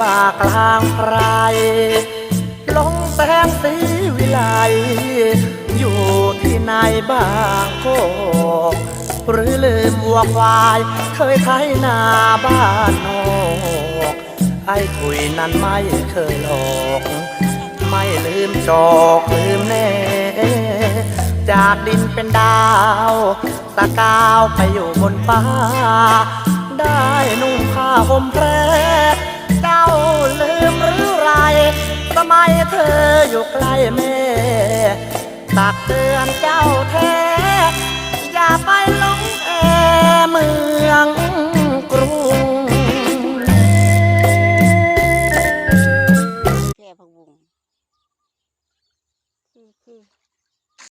บากลางไพรลงแสงสีวิไลอยู่ที่ไหนบ้างโกหรือลืมวัวควายเคยไถนาบ้านนอกไอ้คุยนั้นไม่เคยหลอกไม่ลืมจอกลืมแน่จากดินเป็นดาวตะกาวไปอยู่บนฟ้าได้นุ่งผ้าห่มแพรเจ้าลืมหรือไรสมัยเธออยู่ใกล้แม่ตักเตือนเจ้าแท้อย่าไปหลงแอเมืองกรุงแก่ผักบุ้งคือ